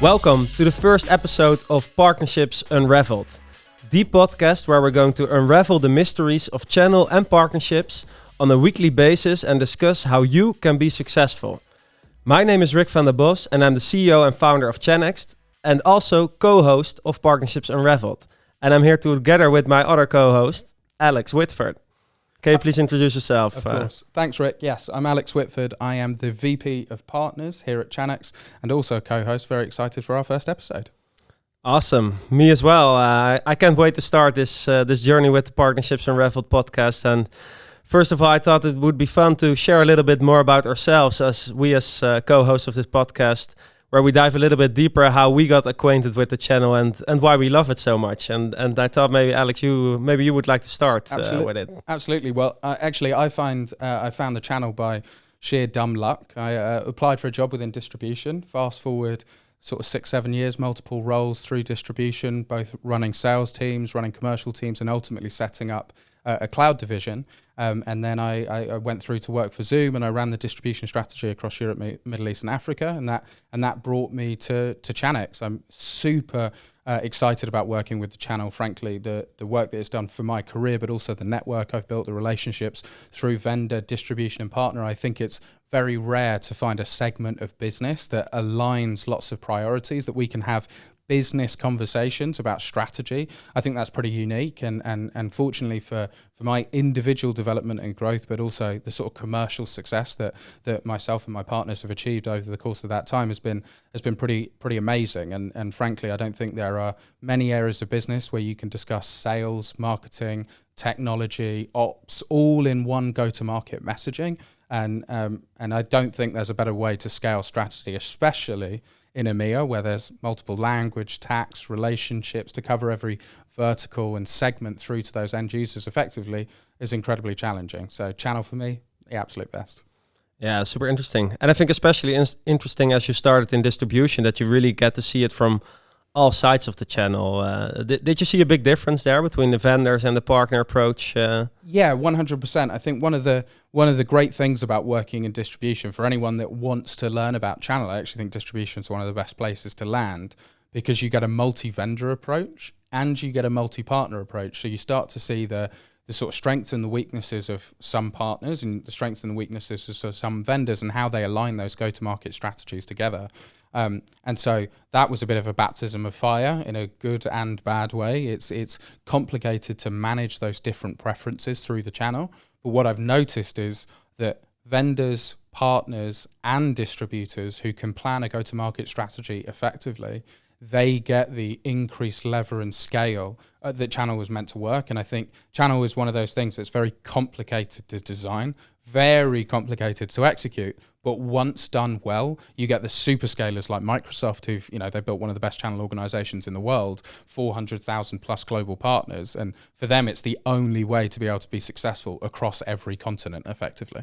Welcome to the first episode of Partnerships Unraveled, the podcast where we're going to unravel the mysteries of channel and partnerships on a weekly basis and discuss how you can be successful. My name is Rick van der Bos and I'm the CEO and founder of Channext and also co-host of Partnerships Unraveled. And I'm here together with my other co-host, Alex Whitford. Can you please introduce yourself? Of course. Thanks, Rick. Yes, I'm Alex Whitford. I am the VP of Partners here at Channext and also co-host. Very excited for our first episode. Awesome. Me as well. I can't wait to start this journey with the Partnerships Unraveled podcast. And first of all, I thought it would be fun to share a little bit more about ourselves as co-hosts of this podcast, where we dive a little bit deeper how we got acquainted with the channel and why we love it so much. And I thought maybe, Alex, you would like to start with it. Absolutely. Well, actually, I found the channel by sheer dumb luck. I applied for a job within distribution. Fast forward sort of 6-7 years, multiple roles through distribution, both running sales teams, running commercial teams, and ultimately setting up a cloud division. And then I went through to work for Zoom and I ran the distribution strategy across Europe, Middle East and Africa. And that brought me to Channext. I'm super excited about working with the channel. Frankly, the work that it's done for my career, but also the network I've built, the relationships through vendor, distribution and partner. I think it's very rare to find a segment of business that aligns lots of priorities, that we can have business conversations about strategy. I think that's pretty unique and fortunately for my individual development and growth, but also the sort of commercial success that myself and my partners have achieved over the course of that time has been pretty amazing. And frankly, I don't think there are many areas of business where you can discuss sales, marketing, technology, ops, all in one go-to-market messaging. And I don't think there's a better way to scale strategy, especially in EMEA, where there's multiple language, tax, relationships to cover every vertical and segment through to those end users effectively is incredibly challenging. So channel for me, the absolute best. Yeah, super interesting. And I think especially interesting as you started in distribution that you really get to see it from all sides of the channel. Did you see a big difference there between the vendors and the partner approach? Yeah, 100%. I think one of the great things about working in distribution for anyone that wants to learn about channel, I actually think distribution is one of the best places to land because you get a multi-vendor approach and you get a multi-partner approach. So you start to see the sort of strengths and the weaknesses of some partners and the strengths and the weaknesses of some vendors and how they align those go-to-market strategies together. And so that was a bit of a baptism of fire in a good and bad way. It's complicated to manage those different preferences through the channel. But what I've noticed is that vendors, partners, and distributors who can plan a go-to-market strategy effectively, they get the increased lever and scale that channel was meant to work. And I think channel is one of those things that's very complicated to design, very complicated to execute, but once done well, you get the super scalers like Microsoft they built one of the best channel organizations in the world, 400,000 plus global partners. And for them, it's the only way to be able to be successful across every continent effectively.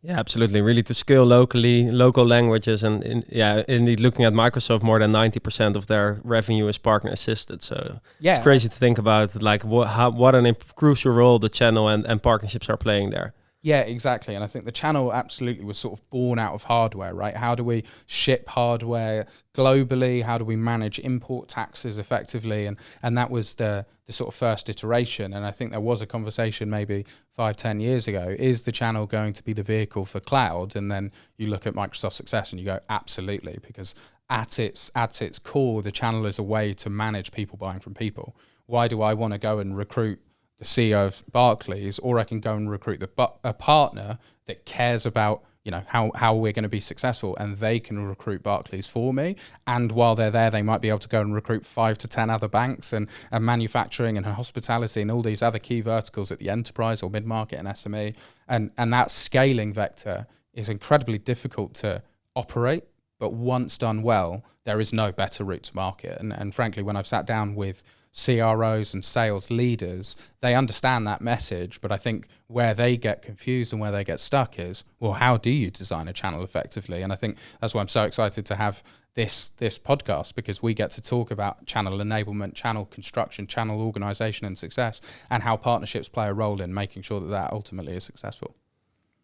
Yeah, absolutely. Really to scale locally, local languages. And indeed, looking at Microsoft, more than 90% of their revenue is partner assisted. So it's crazy to think about like what an crucial role the channel and partnerships are playing there. Yeah, exactly. And I think the channel absolutely was sort of born out of hardware, right? How do we ship hardware globally? How do we manage import taxes effectively? And that was the sort of first iteration. And I think there was a conversation maybe 5-10 years ago, is the channel going to be the vehicle for cloud? And then you look at Microsoft's success and you go, absolutely, because at its core, the channel is a way to manage people buying from people. Why do I want to go and recruit the CEO of Barclays, or I can go and recruit a partner that cares about how we're going to be successful, and they can recruit Barclays for me. And while they're there, they might be able to go and recruit 5 to 10 other banks and manufacturing and hospitality and all these other key verticals at the enterprise or mid-market and SME. And that scaling vector is incredibly difficult to operate, but once done well, there is no better route to market. And frankly, when I've sat down with CROs and sales leaders, they understand that message, but I think where they get confused and where they get stuck is, well, how do you design a channel effectively? And I think that's why I'm so excited to have this podcast, because we get to talk about channel enablement, channel construction, channel organization and success, and how partnerships play a role in making sure that ultimately is successful.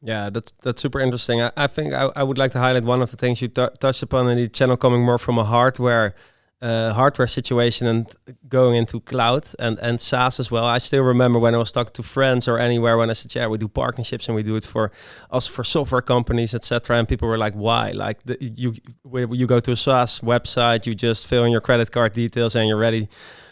Yeah, that's super interesting. I think I would like to highlight one of the things you touched upon in the channel, coming more from a hardware situation and going into cloud and SaaS as well. I still remember when I was talking to friends or anywhere when I said, yeah, we do partnerships and we do it for software companies, etc. And people were like, why? Like you go to a SaaS website, you just fill in your credit card details and you're ready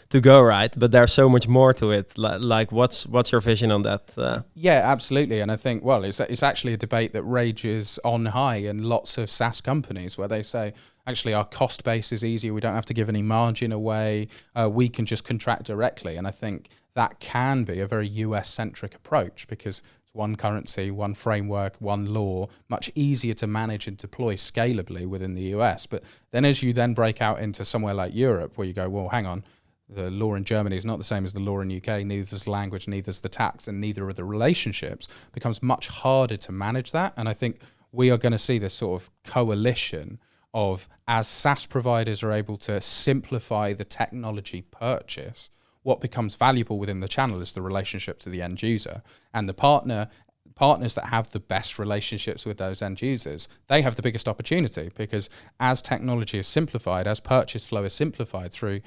to go, right? But there's so much more to it. Like what's your vision on that? Yeah, absolutely. And I think, well, it's actually a debate that rages on high in lots of SaaS companies where they say, actually, our cost base is easier. We don't have to give any margin away. We can just contract directly. And I think that can be a very US-centric approach because it's one currency, one framework, one law, much easier to manage and deploy scalably within the US. But then as you then break out into somewhere like Europe where you go, well, hang on, the law in Germany is not the same as the law in UK, neither is the language, neither is the tax, and neither are the relationships, becomes much harder to manage that. And I think we are going to see this sort of coalition of, as SaaS providers are able to simplify the technology purchase, what becomes valuable within the channel is the relationship to the end user. And the partners that have the best relationships with those end users, they have the biggest opportunity because as technology is simplified, as purchase flow is simplified through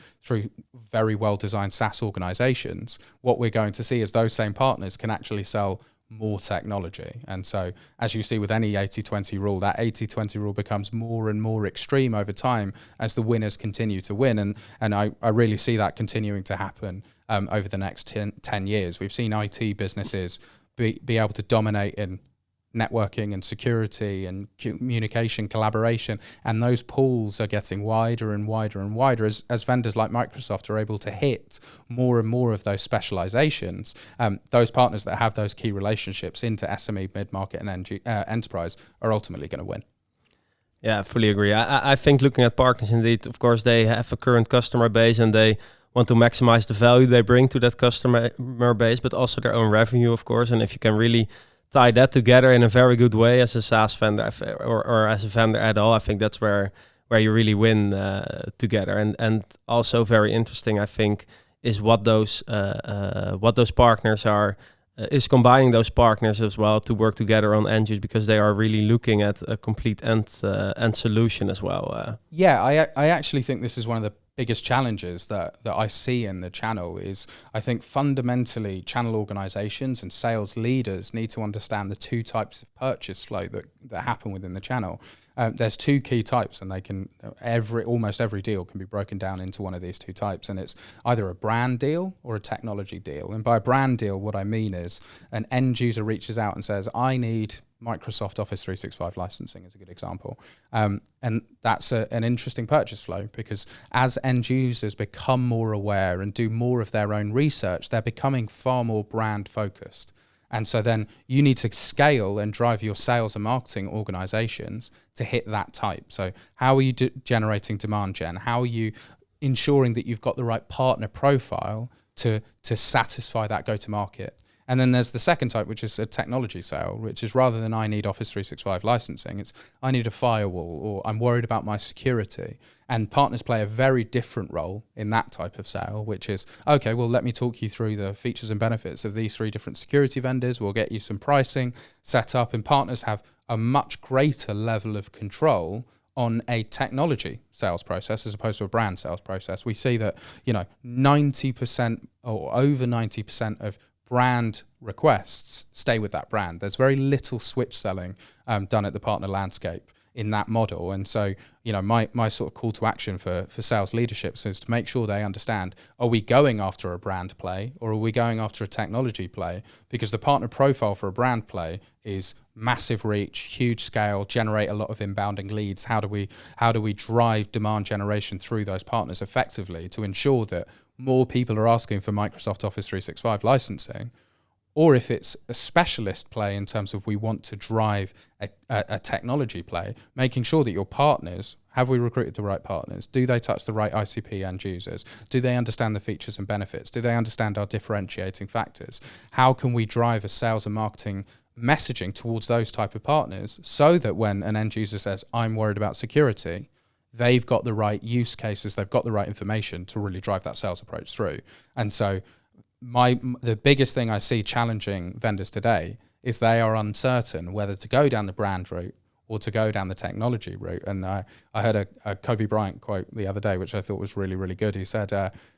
very well-designed SaaS organizations, what we're going to see is those same partners can actually sell more technology. And so as you see with any 80-20 rule, that 80-20 rule becomes more and more extreme over time as the winners continue to win. And I really see that continuing to happen over the next 10 years. We've seen IT businesses be able to dominate in networking and security and communication, collaboration, and those pools are getting wider and wider and wider as vendors like Microsoft are able to hit more and more of those specializations. Those partners that have those key relationships into SME, mid-market, and enterprise are ultimately going to win. Yeah, I fully agree. I think looking at partners, indeed, of course, they have a current customer base and they want to maximize the value they bring to that customer base, but also their own revenue, of course. And if you can really tie that together in a very good way as a SaaS vendor or as a vendor at all, I think that's where you really win together. And also very interesting, I think, is what those partners are. Is combining those partners as well to work together on end use because they are really looking at a complete end solution as well. Yeah, I actually think this is one of the biggest challenges that I see in the channel is I think fundamentally channel organizations and sales leaders need to understand the two types of purchase flow that happen within the channel. There's two key types and they can almost every deal can be broken down into one of these two types, and it's either a brand deal or a technology deal. And by a brand deal, what I mean is an end user reaches out and says, I need Microsoft Office 365 licensing is a good example. And that's an interesting purchase flow because as end users become more aware and do more of their own research, they're becoming far more brand focused. And so then you need to scale and drive your sales and marketing organizations to hit that type. So how are you generating demand gen? How are you ensuring that you've got the right partner profile to satisfy that go-to-market? And then there's the second type, which is a technology sale, which is rather than I need Office 365 licensing, it's I need a firewall or I'm worried about my security. And partners play a very different role in that type of sale, which is, okay, well, let me talk you through the features and benefits of these three different security vendors. We'll get you some pricing set up, and partners have a much greater level of control on a technology sales process as opposed to a brand sales process. We see that, 90% or over 90% of brand requests stay with that brand. There's very little switch selling done at the partner landscape in that model. And so, my sort of call to action for sales leaderships is to make sure they understand, are we going after a brand play or are we going after a technology play? Because the partner profile for a brand play is massive reach, huge scale, generate a lot of inbounding leads. How do we drive demand generation through those partners effectively to ensure that more people are asking for Microsoft Office 365 licensing? Or if it's a specialist play in terms of we want to drive a technology play, making sure that your partners, have we recruited the right partners? Do they touch the right ICP end users? Do they understand the features and benefits? Do they understand our differentiating factors? How can we drive a sales and marketing messaging towards those type of partners so that when an end user says, I'm worried about security, they've got the right use cases, they've got the right information to really drive that sales approach through. And so the biggest thing I see challenging vendors today is they are uncertain whether to go down the brand route or to go down the technology route. And I heard a Kobe Bryant quote the other day, which I thought was really, really good. He said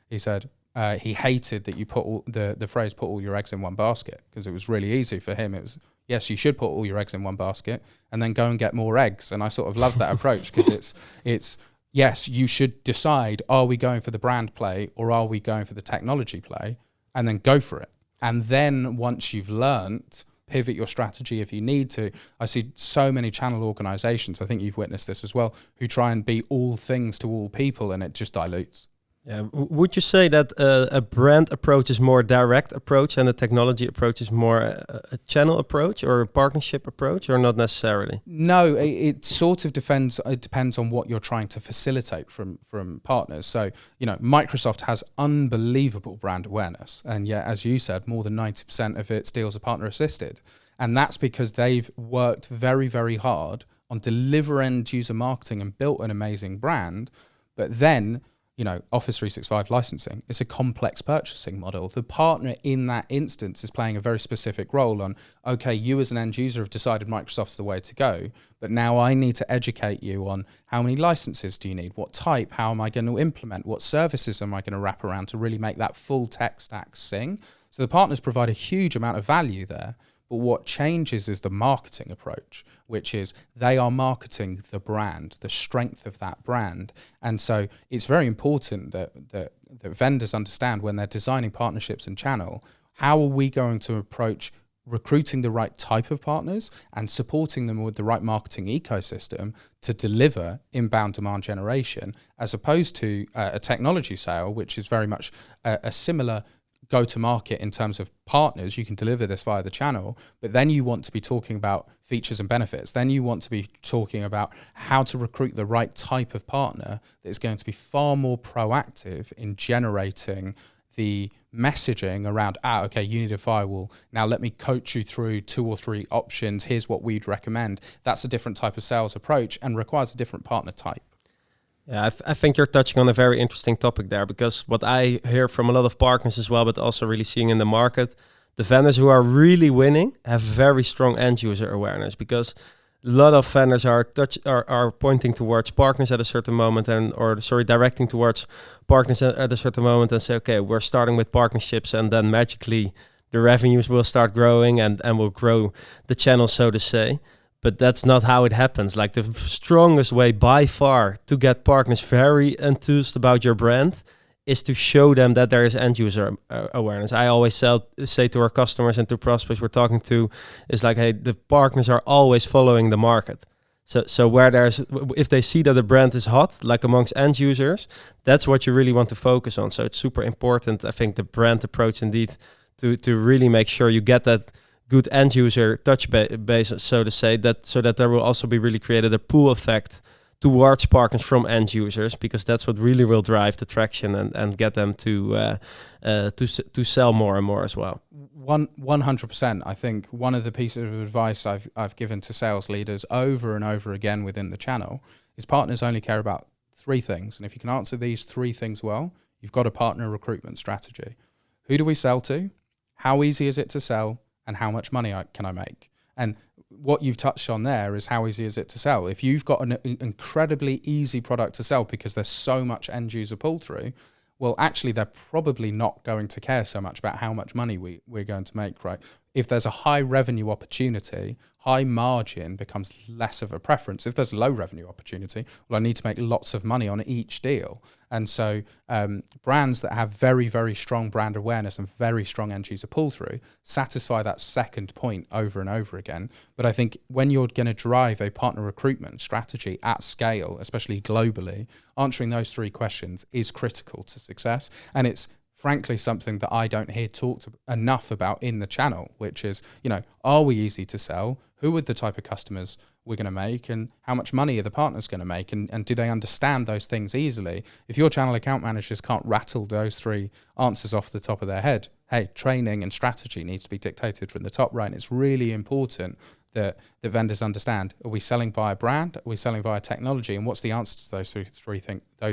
he hated that you put the phrase "put all your eggs in one basket," because it was really easy for him. It was, yes, you should put all your eggs in one basket and then go and get more eggs. And I sort of love that approach, because it's yes, you should decide, are we going for the brand play or are we going for the technology play, and then go for it. And then once you've learnt, pivot your strategy if you need to. I see so many channel organizations, I think you've witnessed this as well, who try and be all things to all people, and it just dilutes. Yeah. Would you say that a brand approach is more direct approach and a technology approach is more a channel approach or a partnership approach, or not necessarily? No, it sort of depends. It depends on what you're trying to facilitate from partners. So, Microsoft has unbelievable brand awareness, and yet, as you said, more than 90% of its deals are partner assisted, and that's because they've worked very, very hard on deliver end user marketing and built an amazing brand, but then Office 365 licensing, it's a complex purchasing model. The partner in that instance is playing a very specific role on, okay, you as an end user have decided Microsoft's the way to go, but now I need to educate you on how many licenses do you need, what type, how am I going to implement, what services am I going to wrap around to really make that full tech stack sing. So the partners provide a huge amount of value there. But what changes is the marketing approach, which is they are marketing the brand, the strength of that brand. And so it's very important that vendors understand when they're designing partnerships and channel, how are we going to approach recruiting the right type of partners and supporting them with the right marketing ecosystem to deliver inbound demand generation, as opposed to a technology sale, which is very much a similar go to market in terms of partners. You can deliver this via the channel, but then you want to be talking about features and benefits. Then you want to be talking about how to recruit the right type of partner that is going to be far more proactive in generating the messaging around, okay, you need a firewall. Now let me coach you through 2 or 3 options. Here's what we'd recommend. That's a different type of sales approach and requires a different partner type. Yeah, I think you're touching on a very interesting topic there, because what I hear from a lot of partners as well, but also really seeing in the market, the vendors who are really winning have very strong end user awareness, because a lot of vendors are pointing towards partners at a certain moment directing towards partners at a certain moment and say, okay, we're starting with partnerships, and then magically the revenues will start growing and will grow the channel, so to say. But that's not how it happens. Like, the strongest way by far to get partners very enthused about your brand is to show them that there is end user awareness. I always say to our customers and to prospects we're talking to, is like, hey, the partners are always following the market. So if they see that the brand is hot, like amongst end users, that's what you really want to focus on. So it's super important, I think, the brand approach indeed, to really make sure you get that good end user touch base, so to say, so that there will also be really created a pull effect towards partners from end users, because that's what really will drive the traction and get them to sell more and more as well. 100%. I think one of the pieces of advice I've given to sales leaders over and over again within the channel is partners only care about 3 things. And if you can answer these 3 things well, you've got a partner recruitment strategy. Who do we sell to? How easy is it to sell? And how much money can I make? And what you've touched on there is how easy is it to sell. If you've got an incredibly easy product to sell because there's so much end user pull through, well, actually, they're probably not going to care so much about how much money we're going to make, right? If there's a high revenue opportunity, high margin becomes less of a preference. If there's a low revenue opportunity, well, I need to make lots of money on each deal. And so brands that have very, very strong brand awareness and very strong end user pull through satisfy that second point over and over again. But I think when you're going to drive a partner recruitment strategy at scale, especially globally, answering those 3 questions is critical to success. And it's frankly something that I don't hear talked enough about in the channel, which is, are we easy to sell? Who are the type of customers we're going to make, and how much money are the partners going to make, and do they understand those things easily? If your channel account managers can't rattle those 3 answers off the top of their head, hey, training and strategy needs to be dictated from the top right. And it's really important that vendors understand. Are we selling via brand? Are we selling via technology? And what's the answer to those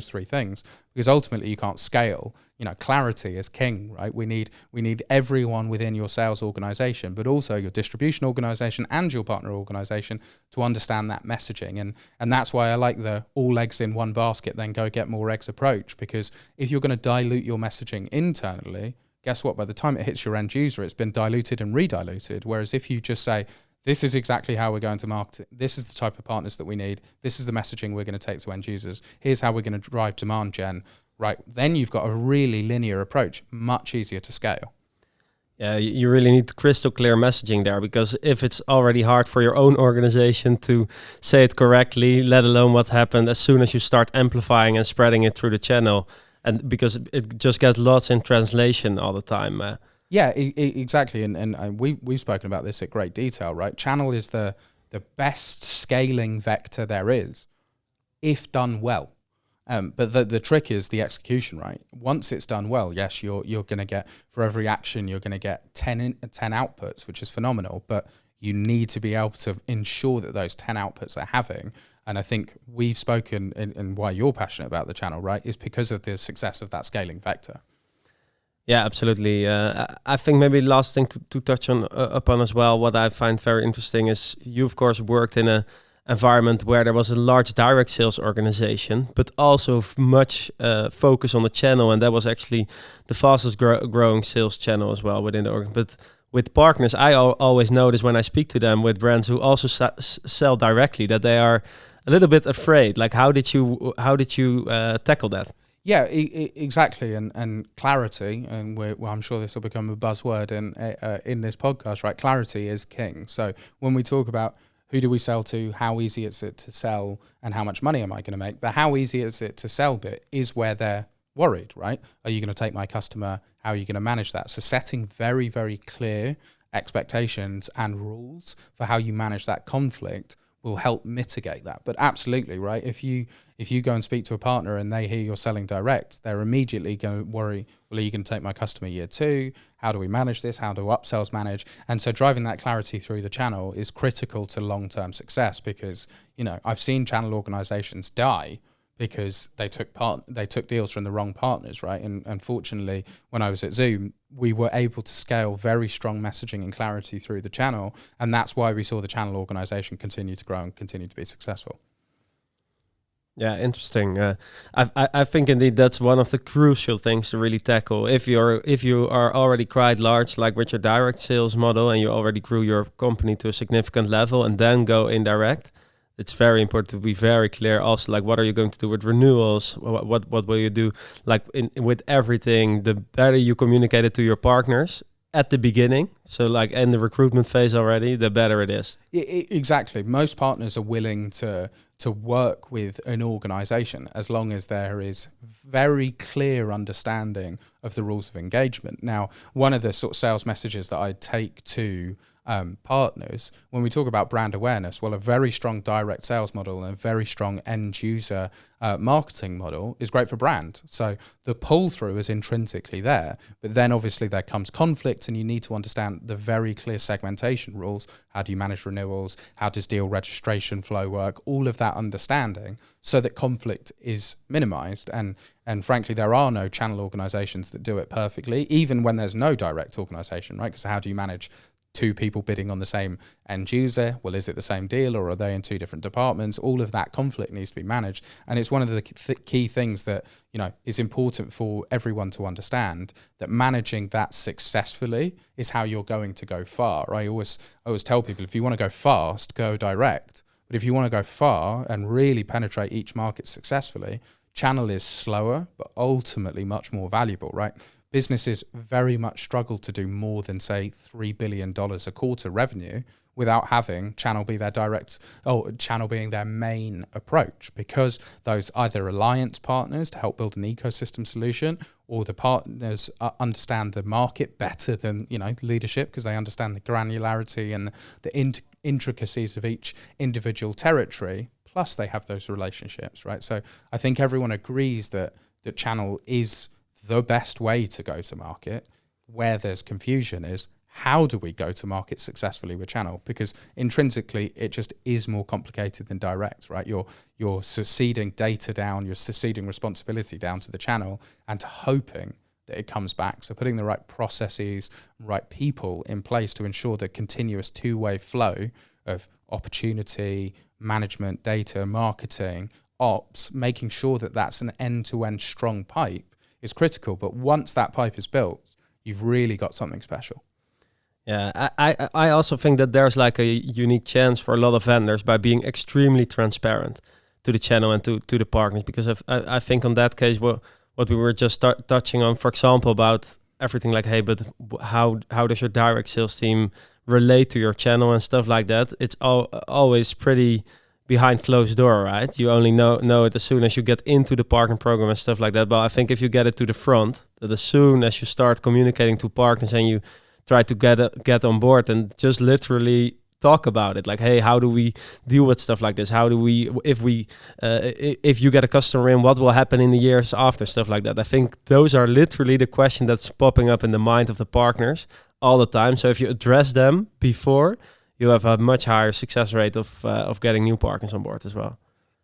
three things? Because ultimately you can't scale. Clarity is king, right? We need everyone within your sales organization, but also your distribution organization and your partner organization to understand that messaging. And that's why I like the all eggs in one basket, then go get more eggs approach, because if you're going to dilute your messaging internally, guess what? By the time it hits your end user, it's been diluted and rediluted. Whereas if you just say, this is exactly how we're going to market it, this is the type of partners that we need, this is the messaging we're going to take to end users, here's how we're going to drive demand gen, right? Then you've got a really linear approach, much easier to scale. Yeah, you really need crystal clear messaging there, because if it's already hard for your own organization to say it correctly, let alone what happened as soon as you start amplifying and spreading it through the channel, and because it just gets lost in translation all the time. Yeah, exactly. And we've spoken about this at great detail, right? Channel is the best scaling vector there is, if done well. But the trick is the execution, right? Once it's done well, yes, you're going to get, for every action, you're going to get 10 outputs, which is phenomenal. But you need to be able to ensure that those 10 outputs are having. And I think we've spoken, and why you're passionate about the channel, right, is because of the success of that scaling vector. Yeah, absolutely. I think maybe last thing to touch on upon as well, what I find very interesting is you, of course, worked in a environment where there was a large direct sales organization, but also much focus on the channel, and that was actually the fastest growing sales channel as well within the organization. But with partners, I always notice when I speak to them with brands who also sell directly that they are a little bit afraid. Like, how did you tackle that? Yeah, exactly, and clarity, and I'm sure this will become a buzzword in this podcast, right? Clarity is king. So when we talk about who do we sell to, how easy is it to sell, and how much money am I going to make, the how easy is it to sell bit is where they're worried, right? Are you going to take my customer? How are you going to manage that? So setting very, very clear expectations and rules for how you manage that conflict will help mitigate that. But absolutely, right? If you go and speak to a partner and they hear you're selling direct, they're immediately going to worry, well, are you going to take my customer year 2? How do we manage this? How do upsells manage? And so driving that clarity through the channel is critical to long-term success, because, I've seen channel organizations die because they took deals from the wrong partners, right? And unfortunately, when I was at Zoom, we were able to scale very strong messaging and clarity through the channel, and that's why we saw the channel organization continue to grow and continue to be successful. Yeah, interesting. I think indeed that's one of the crucial things to really tackle. If you are already quite large, like with your direct sales model, and you already grew your company to a significant level, and then go indirect, it's very important to be very clear. Also, like, what are you going to do with renewals? What will you do? Like with everything, the better you communicate it to your partners at the beginning, so like in the recruitment phase already, the better it is. Exactly. Most partners are willing to work with an organization as long as there is very clear understanding of the rules of engagement. Now, one of the sort of sales messages that I take to partners when we talk about brand awareness, well, a very strong direct sales model and a very strong end user marketing model is great for brand. So the pull through is intrinsically there, but then obviously there comes conflict, and you need to understand the very clear segmentation rules. How do you manage renewals? How does deal registration flow work? All of that understanding, so that conflict is minimized. And frankly, there are no channel organizations that do it perfectly, even when there's no direct organization, right? Because how do you manage 2 people bidding on the same end user? Well, is it the same deal, or are they in 2 different departments? All of that conflict needs to be managed. And it's one of the key things that, is important for everyone to understand, that managing that successfully is how you're going to go far. I always tell people, if you want to go fast, go direct. But if you want to go far and really penetrate each market successfully, channel is slower, but ultimately much more valuable, right? Businesses very much struggle to do more than, say, $3 billion a quarter revenue without having channel be their channel being their main approach, because those either alliance partners to help build an ecosystem solution, or the partners understand the market better than leadership, because they understand the granularity and the intricacies of each individual territory. Plus, they have those relationships, right? So I think everyone agrees that the channel is the best way to go to market. Where there's confusion is, how do we go to market successfully with channel? Because intrinsically, it just is more complicated than direct, right? You're ceding data down, you're ceding responsibility down to the channel and hoping that it comes back. So putting the right processes, right people in place to ensure the continuous two-way flow of opportunity, management, data, marketing, ops, making sure that that's an end-to-end strong pipe is critical. But once that pipe is built, you've really got something special. Yeah, I also think that there's like a unique chance for a lot of vendors by being extremely transparent to the channel and to the partners, because I think on that case, what we were just touching on, for example, about everything like, hey, but how does your direct sales team relate to your channel and stuff like that? It's always pretty behind closed door, right? You only know it as soon as you get into the partner program and stuff like that. But I think if you get it to the front, that as soon as you start communicating to partners and you try to get on board and just literally talk about it, like, hey, how do we deal with stuff like this? How do we, if you get a customer in, what will happen in the years after, stuff like that? I think those are literally the question that's popping up in the mind of the partners all the time. So if you address them before, you have a much higher success rate of getting new partners on board as well.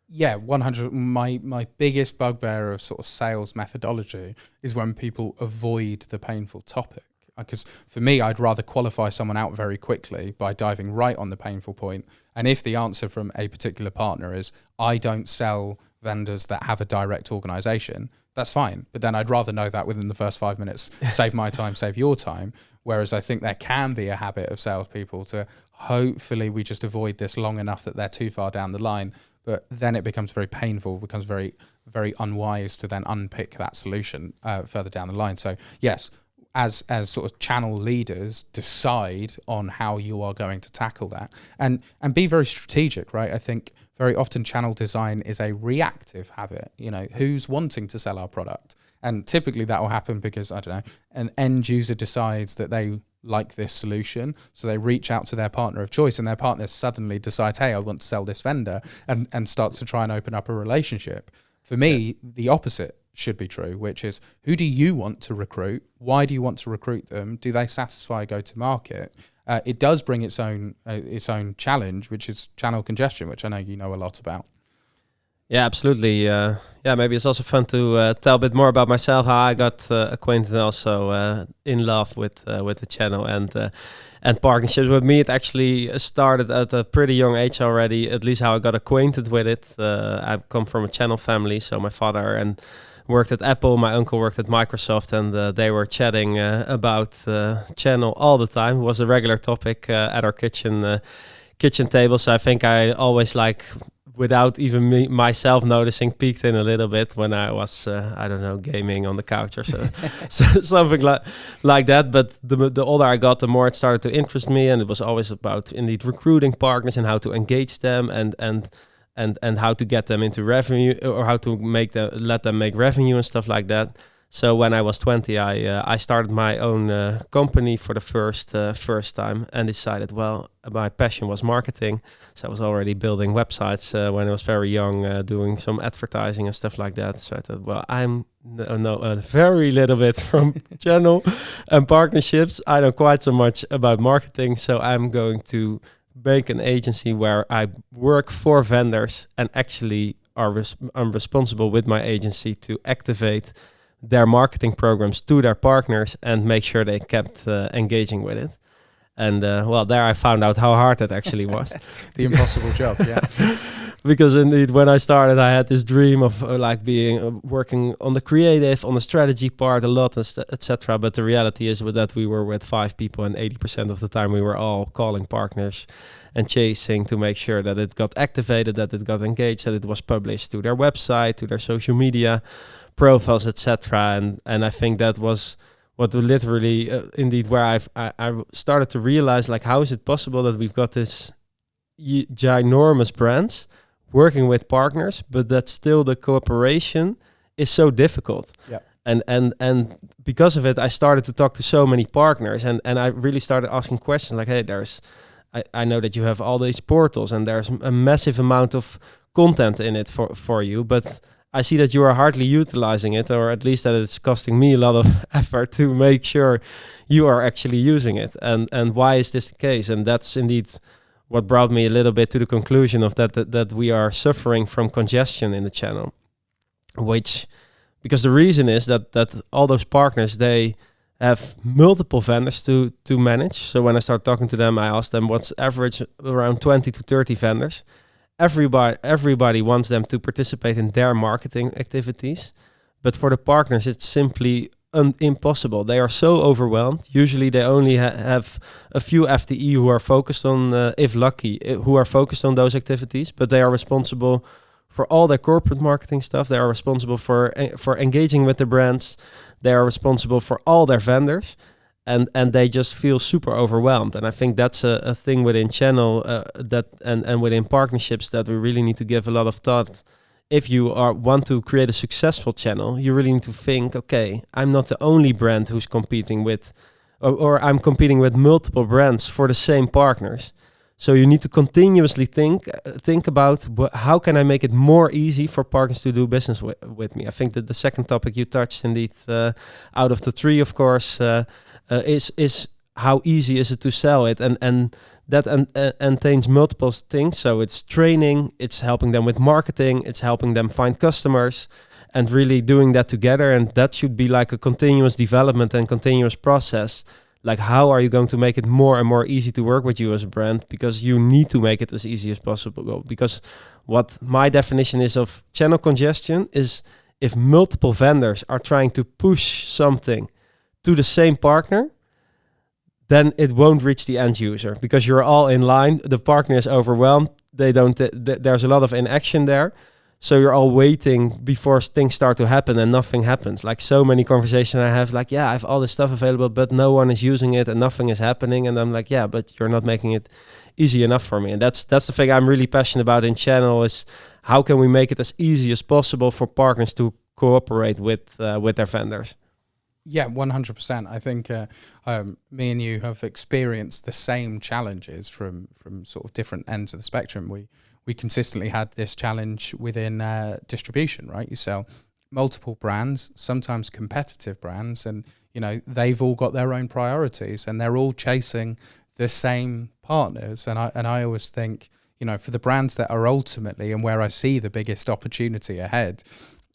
Yeah, 100. My biggest bugbear of sort of sales methodology is when people avoid the painful topic. Because for me, I'd rather qualify someone out very quickly by diving right on the painful point. And if the answer from a particular partner is, I don't sell vendors that have a direct organization, that's fine. But then I'd rather know that within the first 5 minutes, save my time, save your time. Whereas I think there can be a habit of salespeople to hopefully we just avoid this long enough that they're too far down the line. But then it becomes very painful, becomes very, very unwise to then unpick that solution further down the line. So yes, as sort of channel leaders, decide on how you are going to tackle that and be very strategic, right? I think very often channel design is a reactive habit. You know, who's wanting to sell our product? And typically that will happen because, I don't know, an end user decides that they like this solution. So they reach out to their partner of choice and their partner suddenly decides, hey, I want to sell this vendor and starts to try and open up a relationship. For me, the opposite should be true, which is, who do you want to recruit? Why do you want to recruit them? Do they satisfy go-to-market? It does bring its own challenge, which is channel congestion, which I know you know a lot about. Yeah, absolutely. Maybe it's also fun to tell a bit more about myself, how I got acquainted and also in love with the channel and partnerships. With me, it actually started at a pretty young age already, at least how I got acquainted with it. I come from a channel family, so my father worked at Apple, my uncle worked at Microsoft, and they were chatting about channel all the time. It was a regular topic at our kitchen table. So I think I always, like, without even myself noticing, peeked in a little bit when I was, gaming on the couch or so, something like that. But the older I got, the more it started to interest me, and it was always about indeed recruiting partners and how to engage them and how to get them into revenue, or how to let them make revenue and stuff like that. So when I was 20, I started my own company for the first time and decided, well, my passion was marketing. So I was already building websites when I was very young, doing some advertising and stuff like that. So I thought, well, I'm know a very little bit from channel and partnerships. I know quite so much about marketing, so I'm going to make an agency where I work for vendors and actually I'm responsible with my agency to activate their marketing programs to their partners and make sure they kept engaging with it. And there I found out how hard it actually was. The impossible job, yeah. Because indeed, when I started, I had this dream of working on the creative, on the strategy part a lot, etc. But the reality is that we were with 5 people, and 80% of the time we were all calling partners and chasing to make sure that it got activated, that it got engaged, that it was published to their website, to their social media profiles, etc. And I think that was what literally, indeed, where I started to realize, like, how is it possible that we've got this ginormous brands working with partners, but that still the cooperation is so difficult. Yeah. And because of it, I started to talk to so many partners, and I really started asking questions like, hey, I know that you have all these portals and there's a massive amount of content in it for you, but I see that you are hardly utilizing it, or at least that it's costing me a lot of effort to make sure you are actually using it. And why is this the case? And that's indeed what brought me a little bit to the conclusion of that we are suffering from congestion in the channel, because the reason is that all those partners, they have multiple vendors to manage. So when I start talking to them, I ask them what's average around 20 to 30 vendors. Everybody wants them to participate in their marketing activities, but for the partners, it's simply impossible. They are so overwhelmed. Usually, they only have a few FTE who are focused on, if lucky, who are focused on those activities, but they are responsible for all their corporate marketing stuff. They are responsible for engaging with the brands. They are responsible for all their vendors. And they just feel super overwhelmed. And I think that's a thing within channel and within partnerships that we really need to give a lot of thought. If you want to create a successful channel, you really need to think, okay, I'm not the only brand who's competing with, or I'm competing with multiple brands for the same partners. So you need to continuously think about how can I make it more easy for partners to do business with me. I think that the second topic you touched, indeed, out of the three, of course, is how easy is it to sell it, and that entails multiple things. So it's training, it's helping them with marketing, it's helping them find customers, and really doing that together. And that should be like a continuous development and continuous process. Like, how are you going to make it more and more easy to work with you as a brand? Because you need to make it as easy as possible. Because what my definition is of channel congestion is if multiple vendors are trying to push something to the same partner, then it won't reach the end user because you're all in line. The partner is overwhelmed. There's a lot of inaction there. So you're all waiting before things start to happen and nothing happens. Like so many conversations I have, like, yeah, I have all this stuff available, but no one is using it and nothing is happening. And I'm like, yeah, but you're not making it easy enough for me. And that's the thing I'm really passionate about in channel is how can we make it as easy as possible for partners to cooperate with their vendors. Yeah, 100%. I think me and you have experienced the same challenges from sort of different ends of the spectrum. We consistently had this challenge within distribution, right? You sell multiple brands, sometimes competitive brands, and they've all got their own priorities, and they're all chasing the same partners. And I always think, for the brands that are ultimately and where I see the biggest opportunity ahead,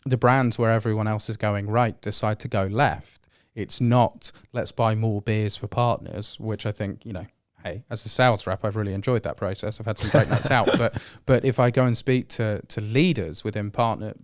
the brands where everyone else is going right decide to go left. It's not let's buy more beers for partners, which I think, hey, as a sales rep, I've really enjoyed that process. I've had some great nights out. But if I go and speak to leaders within partner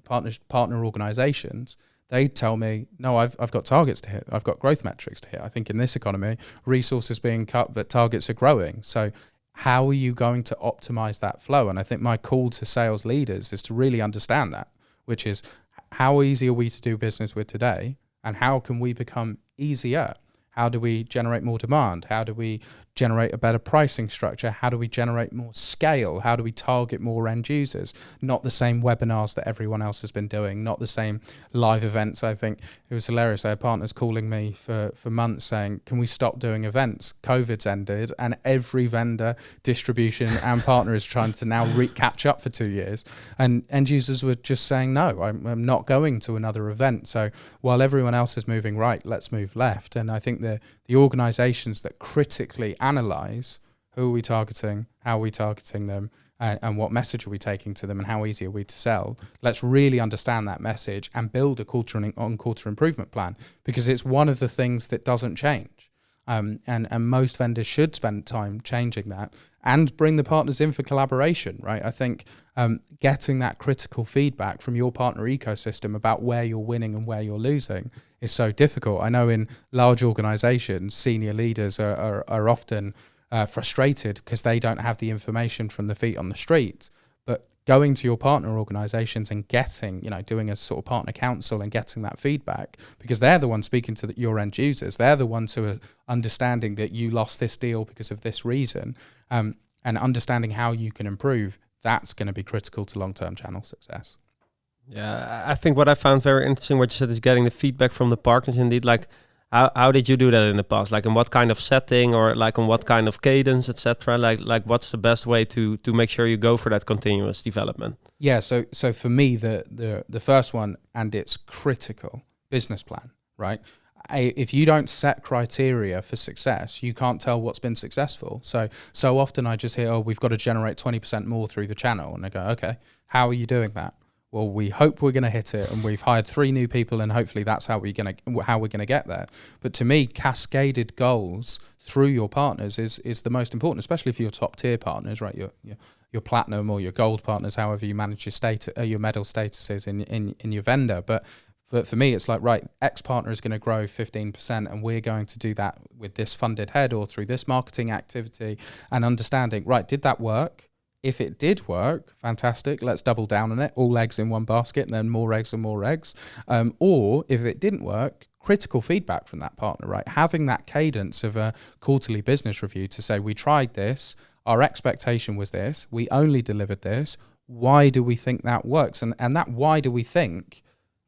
organizations, they tell me, no, I've got targets to hit. I've got growth metrics to hit. I think in this economy, resources being cut, but targets are growing. So how are you going to optimize that flow? And I think my call to sales leaders is to really understand that, which is how easy are we to do business with today? And how can we become easier? How do we generate more demand? How do we generate a better pricing structure? How do we generate more scale? How do we target more end users? Not the same webinars that everyone else has been doing, not the same live events. I think it was hilarious. I had partners calling me for months saying, can we stop doing events? COVID's ended and every vendor, distribution and partner is trying to now catch up for 2 years. And end users were just saying, no, I'm not going to another event. So while everyone else is moving right, let's move left. And I think the organizations that critically analyze who are we targeting, how are we targeting them, and what message are we taking to them, and how easy are we to sell, let's really understand that message and build a quarter improvement plan, because it's one of the things that doesn't change. And most vendors should spend time changing that and bring the partners in for collaboration, right? I think getting that critical feedback from your partner ecosystem about where you're winning and where you're losing is so difficult. I know in large organizations, senior leaders are often frustrated because they don't have the information from the feet on the street. But going to your partner organizations and getting, doing a sort of partner council and getting that feedback, because they're the ones speaking to your end users. They're the ones who are understanding that you lost this deal because of this reason, and understanding how you can improve. That's going to be critical to long-term channel success. Yeah, I think what I found very interesting, what you said, is getting the feedback from the partners. Indeed, like How did you do that in the past? Like in what kind of setting, or like on what kind of cadence, etc.? Like what's the best way to make sure you go for that continuous development? Yeah, so for me, the first one, and it's critical, business plan, right? If you don't set criteria for success, you can't tell what's been successful. So often I just hear, oh, we've got to generate 20% more through the channel. And I go, okay, how are you doing that? Well, we hope we're going to hit it, and we've hired 3 new people, and hopefully that's how we're going to get there. But to me, cascaded goals through your partners is the most important, especially for your top tier partners, right? Your platinum or your gold partners, however you manage your status, your medal statuses in your vendor. But for me, it's like, right, X partner is going to grow 15%, and we're going to do that with this funded head or through this marketing activity, and understanding, right, did that work? If it did work, fantastic, let's double down on it, all eggs in one basket, and then more eggs and more eggs. Or if it didn't work, critical feedback from that partner, right? Having that cadence of a quarterly business review to say, we tried this, our expectation was this, we only delivered this, why do we think that works? And that why do we think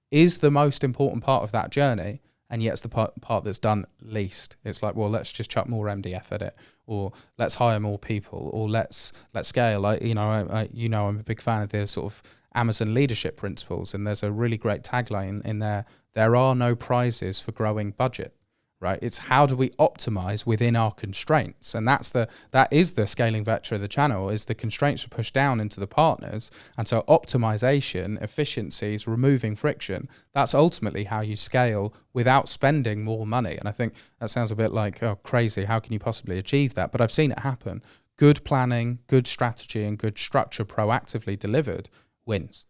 is the most important part of that journey. And yet it's the part that's done least. It's like, well, let's just chuck more MDF at it, or let's hire more people, or let's scale. I'm a big fan of the sort of Amazon leadership principles, and there's a really great tagline in there. There are no prizes for growing budget, right? It's how do we optimize within our constraints, and that is the scaling vector of the channel. Is the constraints are pushed down into the partners, and so optimization, efficiencies, removing friction. That's ultimately how you scale without spending more money. And I think that sounds a bit like, oh, crazy. How can you possibly achieve that? But I've seen it happen. Good planning, good strategy, and good structure proactively delivered wins.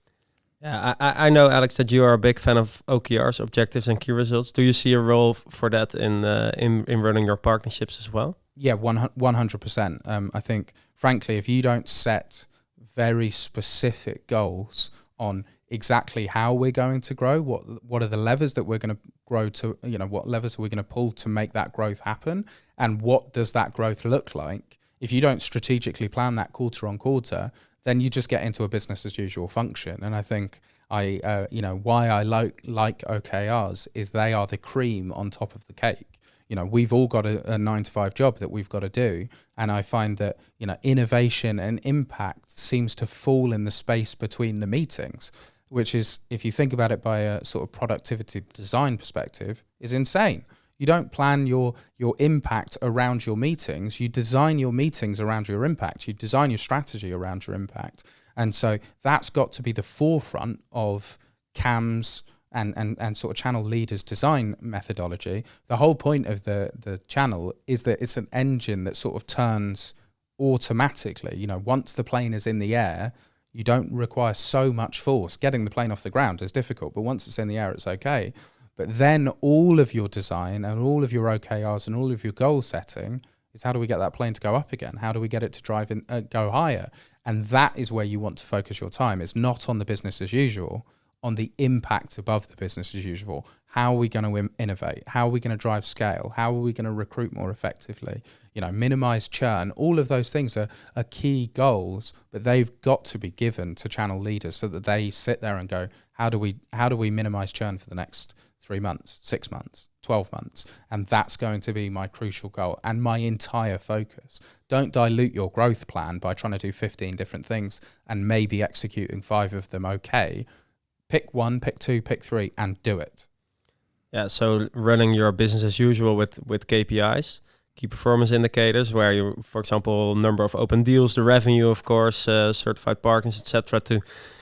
Yeah, I know, Alex, that you are a big fan of OKRs, objectives and key results. Do you see a role for that in running your partnerships as well? Yeah, 100%. I think, frankly, if you don't set very specific goals on exactly how we're going to grow, what are the levers that we're going to grow to, what levers are we going to pull to make that growth happen, and what does that growth look like? If you don't strategically plan that quarter on quarter, then you just get into a business as usual function. And I think why I like OKRs is they are the cream on top of the cake. We've all got a 9-to-5 job that we've got to do. And I find that, innovation and impact seems to fall in the space between the meetings, which is, if you think about it by a sort of productivity design perspective, is insane. You don't plan your impact around your meetings. You design your meetings around your impact. You design your strategy around your impact. And so that's got to be the forefront of CAM's and sort of channel leaders design methodology. The whole point of the channel is that it's an engine that sort of turns automatically. Once the plane is in the air, you don't require so much force. Getting the plane off the ground is difficult, but once it's in the air, it's okay. But then all of your design and all of your OKRs and all of your goal setting is, how do we get that plane to go up again? How do we get it to drive in, go higher? And that is where you want to focus your time. It's not on the business as usual, on the impact above the business as usual. How are we going to innovate? How are we going to drive scale? How are we going to recruit more effectively? Minimize churn. All of those things are key goals, but they've got to be given to channel leaders so that they sit there and go, how do we minimize churn for the next 3 months, 6 months, 12 months? And that's going to be my crucial goal and my entire focus. Don't dilute your growth plan by trying to do 15 different things and maybe executing 5 of them okay. Pick 1, pick 2, pick 3, and do it. Yeah, so running your business as usual with KPIs, key performance indicators, where you, for example, number of open deals, the revenue, of course, certified partners, etc., to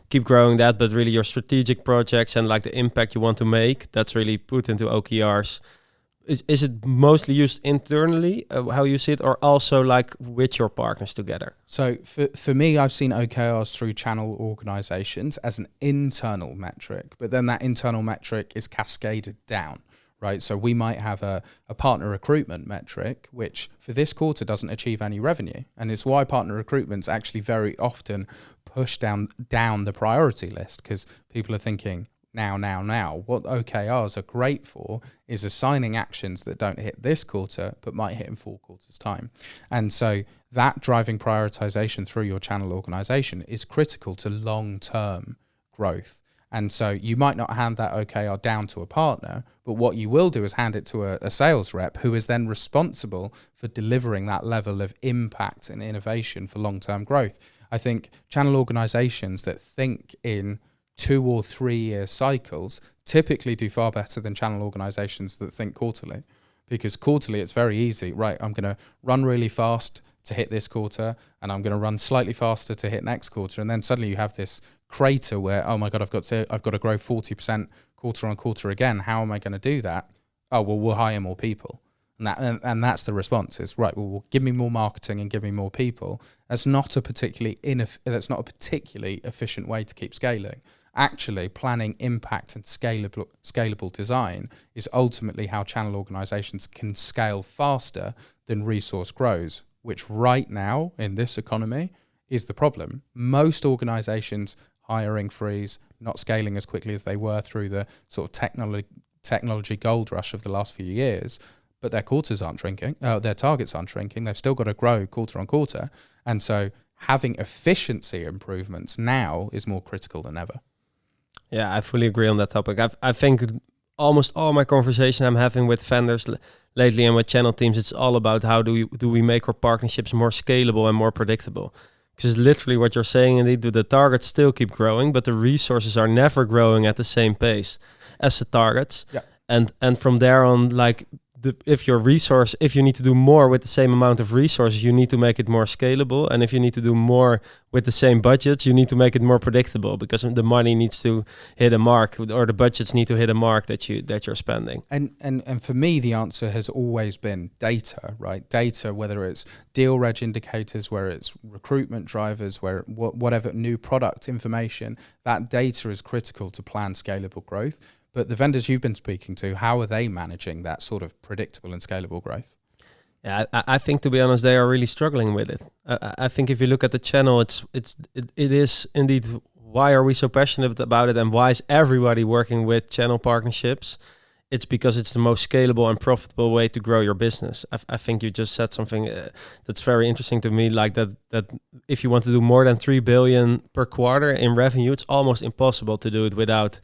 keep growing that. But really your strategic projects and like the impact you want to make, that's really put into OKRs. Is it mostly used internally, how you see it, or also like with your partners together? So for me, I've seen OKRs through channel organizations as an internal metric, but then that internal metric is cascaded down, right? So we might have a partner recruitment metric, which for this quarter doesn't achieve any revenue. And it's why partner recruitment's actually very often pushed down the priority list, because people are thinking, now. What OKRs are great for is assigning actions that don't hit this quarter, but might hit in 4 quarters' time. And so that driving prioritization through your channel organization is critical to long-term growth. And so you might not hand that OKR down to a partner, but what you will do is hand it to a sales rep who is then responsible for delivering that level of impact and innovation for long-term growth. I think channel organizations that think in 2 or 3 year cycles typically do far better than channel organizations that think quarterly, because quarterly it's very easy, right? I'm going to run really fast to hit this quarter, and I'm going to run slightly faster to hit next quarter, and then suddenly you have this crater where, oh my god, I've got to grow 40% quarter on quarter again. How am I going to do that? Oh well, we'll hire more people, and that's the response is, right, well, give me more marketing and give me more people. That's not a particularly efficient way to keep scaling. Actually, planning impact and scalable design is ultimately how channel organizations can scale faster than resource grows, which right now in this economy is the problem. Most organizations hiring freeze, not scaling as quickly as they were through the sort of technology gold rush of the last few years, but their quarters aren't shrinking, their targets aren't shrinking. They've still got to grow quarter on quarter. And so having efficiency improvements now is more critical than ever. Yeah, I fully agree on that topic. I think almost all my conversation I'm having with vendors lately and with channel teams, it's all about how do we make our partnerships more scalable and more predictable. Because literally what you're saying, indeed, the targets still keep growing, but the resources are never growing at the same pace as the targets. Yeah. And from there on, like, if you need to do more with the same amount of resources, you need to make it more scalable. And if you need to do more with the same budget, you need to make it more predictable, because the money needs to hit a mark, or the budgets need to hit a mark that you're spending. And for me, the answer has always been data, right? Data, whether it's deal reg indicators, where it's recruitment drivers, where whatever new product information, that data is critical to plan scalable growth. But the vendors you've been speaking to, how are they managing that sort of predictable and scalable growth? Yeah, I think, to be honest, they are really struggling with it. I think if you look at the channel, it is indeed, why are we so passionate about it, and why is everybody working with channel partnerships? It's because it's the most scalable and profitable way to grow your business. I think you just said something that's very interesting to me, like that if you want to do more than 3 billion per quarter in revenue, it's almost impossible to do it without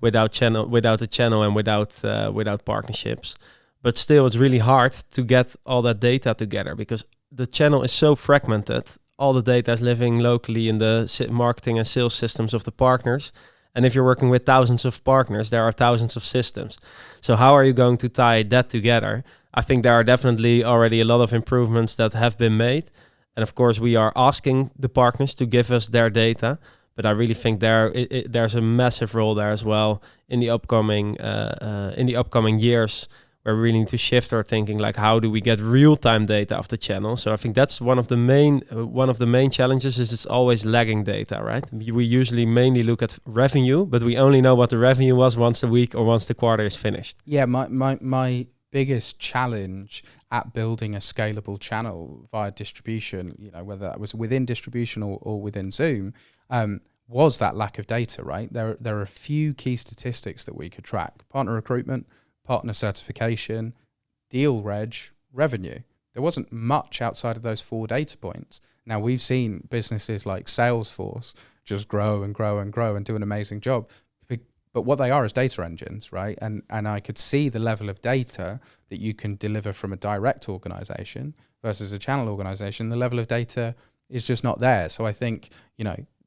a channel and without partnerships. But still, it's really hard to get all that data together, because the channel is so fragmented. All the data is living locally in the marketing and sales systems of the partners. And if you're working with thousands of partners, there are thousands of systems. So how are you going to tie that together? I think there are definitely already a lot of improvements that have been made. And of course, we are asking the partners to give us their data. But I really think there's a massive role there as well in the upcoming years, where we really need to shift our thinking, like, how do we get real-time data of the channel? So I think that's one of the main challenges, is it's always lagging data, right? We usually mainly look at revenue, but we only know what the revenue was once a week or once the quarter is finished. Yeah, my biggest challenge at building a scalable channel via distribution, whether that was within distribution or within Zoom, was that lack of data, right? There are a few key statistics that we could track: partner recruitment, partner certification, deal reg, revenue. There wasn't much outside of those 4 data points. Now, we've seen businesses like Salesforce just grow and grow and grow and do an amazing job. But what they are is data engines, right? And I could see the level of data that you can deliver from a direct organization versus a channel organization. The level of data is just not there. So I think,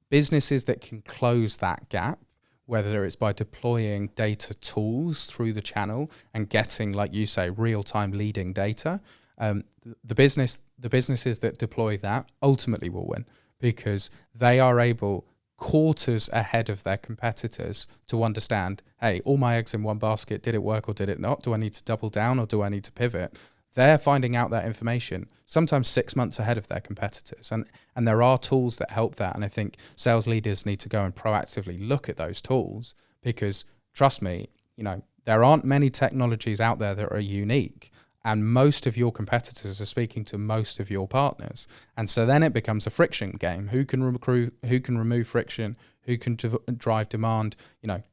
businesses that can close that gap, whether it's by deploying data tools through the channel and getting, like you say, real-time leading data, the businesses that deploy that ultimately will win, because they are able, quarters ahead of their competitors, to understand, hey, all my eggs in one basket, did it work or did it not? Do I need to double down or do I need to pivot? They're finding out that information sometimes 6 months ahead of their competitors. And there are tools that help that. And I think sales leaders need to go and proactively look at those tools, because trust me, there aren't many technologies out there that are unique. And most of your competitors are speaking to most of your partners. And so then it becomes a friction game. Who can recruit, who can remove friction, who can drive demand?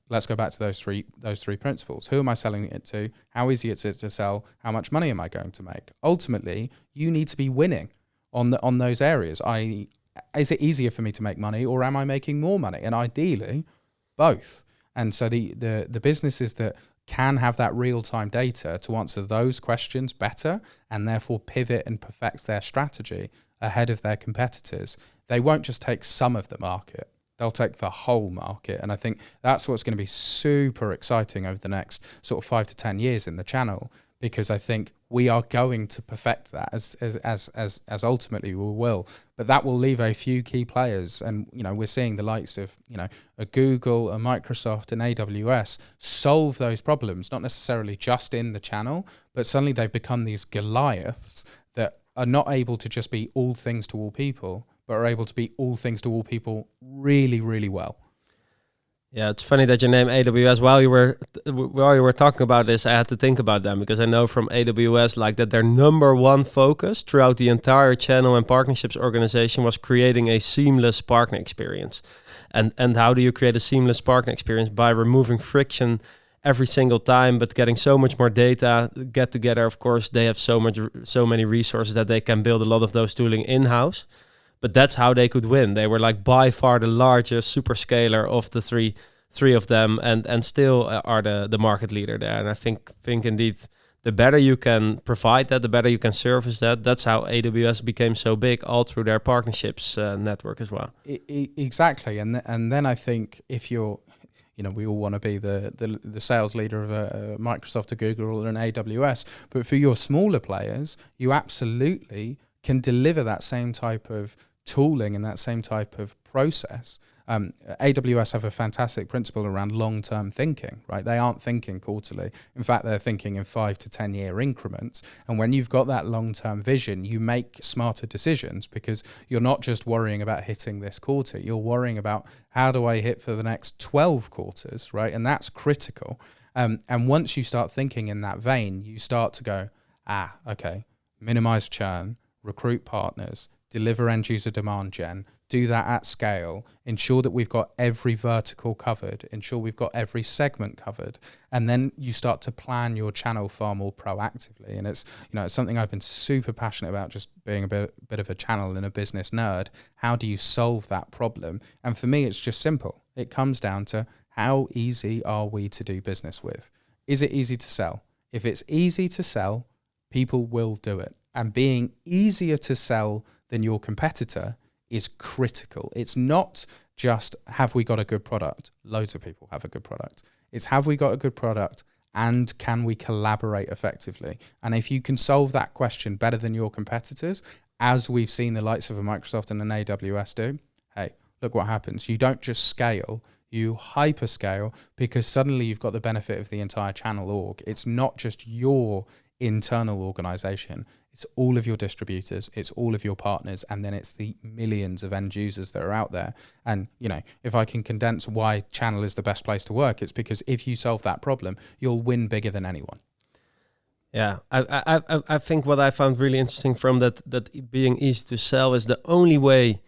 Let's go back to those three principles. Who am I selling it to? How easy is it to sell? How much money am I going to make? Ultimately, you need to be winning on those areas. Is it easier for me to make money, or am I making more money? And ideally, both. And so the businesses that can have that real-time data to answer those questions better and therefore pivot and perfect their strategy ahead of their competitors, they won't just take some of the market, they'll take the whole market. And I think that's what's going to be super exciting over the next sort of 5 to 10 years in the channel, because I think we are going to perfect that as ultimately we will. But that will leave a few key players. And, we're seeing the likes of, a Google, a Microsoft, and AWS solve those problems, not necessarily just in the channel, but suddenly they've become these Goliaths that are not able to just be all things to all people, but are able to be all things to all people really, really well. Yeah, it's funny that you name AWS. While you were talking about this, I had to think about them, because I know from AWS like that their number one focus throughout the entire channel and partnerships organization was creating a seamless partner experience. And how do you create a seamless partner experience? By removing friction every single time, but getting so much more data. Get together, of course, they have so many resources that they can build a lot of those tooling in-house. But that's how they could win. They were like by far the largest super scaler of the three of them, and still are the market leader there. And I think indeed, the better you can provide that, the better you can service that. That's how AWS became so big, all through their partnerships network as well. Exactly. And then I think if you're, we all want to be the sales leader of a Microsoft, a Google, or an AWS. But for your smaller players, you absolutely can deliver that same type of tooling and that same type of process. AWS have a fantastic principle around long-term thinking, right? They aren't thinking quarterly. In fact, they're thinking in 5 to 10 year increments. And when you've got that long-term vision, you make smarter decisions, because you're not just worrying about hitting this quarter. You're worrying about, how do I hit for the next 12 quarters, right? And that's critical. And once you start thinking in that vein, you start to go, okay, minimize churn, recruit partners, deliver end user demand gen, do that at scale, ensure that we've got every vertical covered, ensure we've got every segment covered. And then you start to plan your channel far more proactively. And it's, it's something I've been super passionate about, just being a bit of a channel and a business nerd. How do you solve that problem? And for me, it's just simple. It comes down to, how easy are we to do business with? Is it easy to sell? If it's easy to sell, people will do it. And being easier to sell than your competitor is critical. It's not just, have we got a good product? Loads of people have a good product. It's, have we got a good product, and can we collaborate effectively? And if you can solve that question better than your competitors, as we've seen the likes of a Microsoft and an AWS do, hey, look what happens. You don't just scale, you hyperscale, because suddenly you've got the benefit of the entire channel org. It's not just your internal organization, it's all of your distributors, it's all of your partners, and then it's the millions of end users that are out there. And if I can condense why channel is the best place to work, it's because if you solve that problem, you'll win bigger than anyone. Yeah, I think what I found really interesting from that being easy to sell is, the only way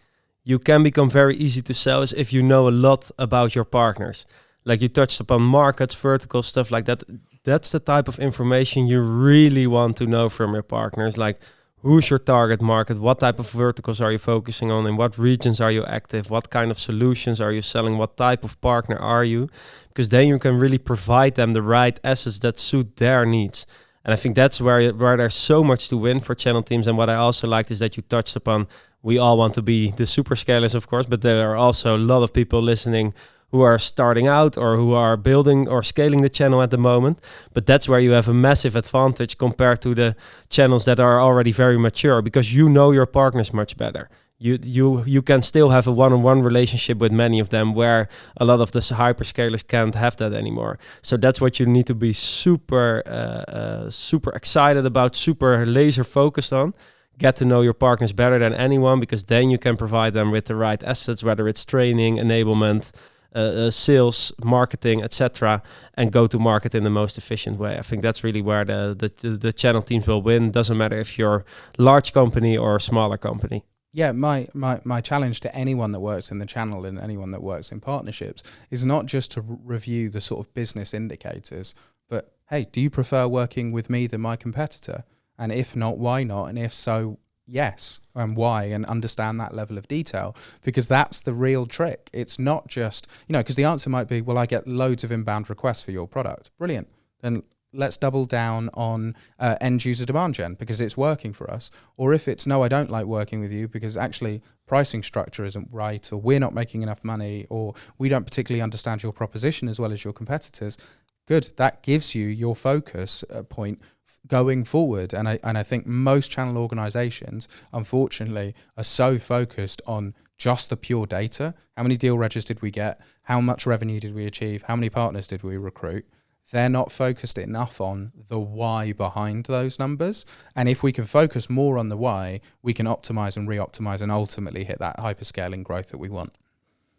you can become very easy to sell is if you know a lot about your partners. Like you touched upon markets, verticals, stuff like that. That's the type of information you really want to know from your partners. Like, who's your target market? What type of verticals are you focusing on? In what regions are you active? What kind of solutions are you selling? What type of partner are you? Because then you can really provide them the right assets that suit their needs. And I think that's where there's so much to win for channel teams. And what I also liked is that you touched upon, we all want to be the super scalers, of course, but there are also a lot of people listening who are starting out or who are building or scaling the channel at the moment. But that's where you have a massive advantage compared to the channels that are already very mature, because you know your partners much better. You can still have a one-on-one relationship with many of them, where a lot of the hyperscalers can't have that anymore. So that's what you need to be super excited about, super laser focused on. Get to know your partners better than anyone, because then you can provide them with the right assets, whether it's training, enablement, sales, marketing, etc., and go to market in the most efficient way. I think that's really where the channel teams will win. Doesn't matter if you're a large company or a smaller company. Yeah, my challenge to anyone that works in the channel and anyone that works in partnerships is not just to review the sort of business indicators, but hey, do you prefer working with me than my competitor? And if not, why not? And if so, Yes, and why, and understand that level of detail, because that's the real trick. It's not just, because the answer might be, well, I get loads of inbound requests for your product. Brilliant. Then let's double down on end user demand gen because it's working for us. Or if it's, no, I don't like working with you because actually pricing structure isn't right, or we're not making enough money, or we don't particularly understand your proposition as well as your competitors. Good. That gives you your focus point going forward. And I think most channel organizations, unfortunately, are so focused on just the pure data. How many deal registers did we get? How much revenue did we achieve? How many partners did we recruit? They're not focused enough on the why behind those numbers. And if we can focus more on the why, we can optimize and re-optimize and ultimately hit that hyperscaling growth that we want.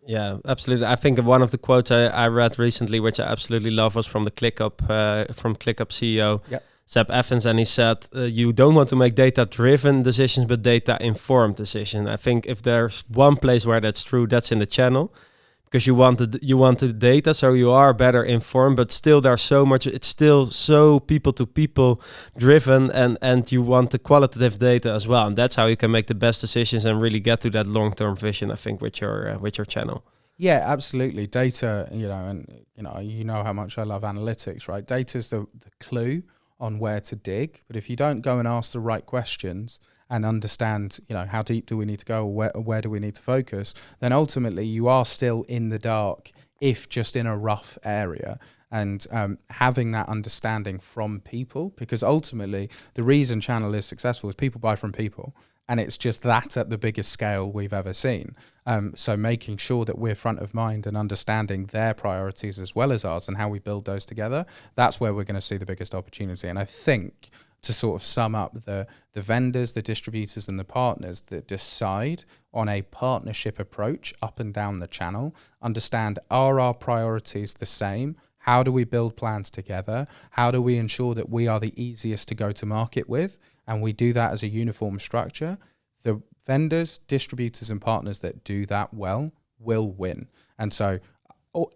Yeah, absolutely. I think one of the quotes I read recently, which I absolutely love, was from the ClickUp CEO, Seb Evans, and he said, "You don't want to make data-driven decisions, but data-informed decisions." I think if there's one place where that's true, that's in the channel, because you want the data, so you are better informed. But still, there's so much. It's still so people-to-people driven, and you want the qualitative data as well, and that's how you can make the best decisions and really get to that long-term vision. I think with your channel. Yeah, absolutely. Data, and how much I love analytics, right? Data is the clue on where to dig, but if you don't go and ask the right questions and understand, how deep do we need to go, or where do we need to focus, then ultimately you are still in the dark, if just in a rough area. And having that understanding from people, because ultimately the reason channel is successful is people buy from people. And it's just that at the biggest scale we've ever seen. So making sure that we're front of mind and understanding their priorities as well as ours and how we build those together, that's where we're going to see the biggest opportunity. And I think, to sort of sum up, the vendors, the distributors and the partners that decide on a partnership approach up and down the channel, understand, are our priorities the same? How do we build plans together? How do we ensure that we are the easiest to go to market with? And we do that as a uniform structure. The vendors, distributors and partners that do that well will win. And so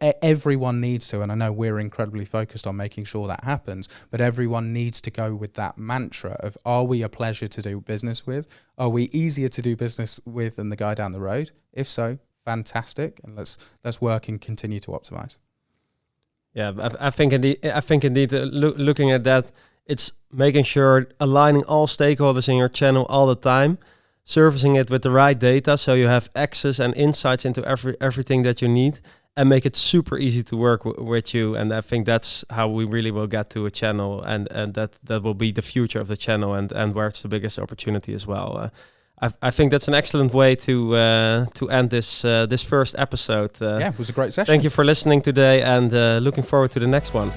everyone needs to, and I know we're incredibly focused on making sure that happens, but everyone needs to go with that mantra of, are we a pleasure to do business with? Are we easier to do business with than the guy down the road? If so, fantastic. And let's work and continue to optimize. Yeah, I think indeed, looking at that, it's making sure aligning all stakeholders in your channel all the time, servicing it with the right data so you have access and insights into everything that you need, and make it super easy to work with you. And I think that's how we really will get to a channel, and that will be the future of the channel, and where it's the biggest opportunity as well. I think that's an excellent way to end this first episode. It was a great session. Thank you for listening today, and looking forward to the next one.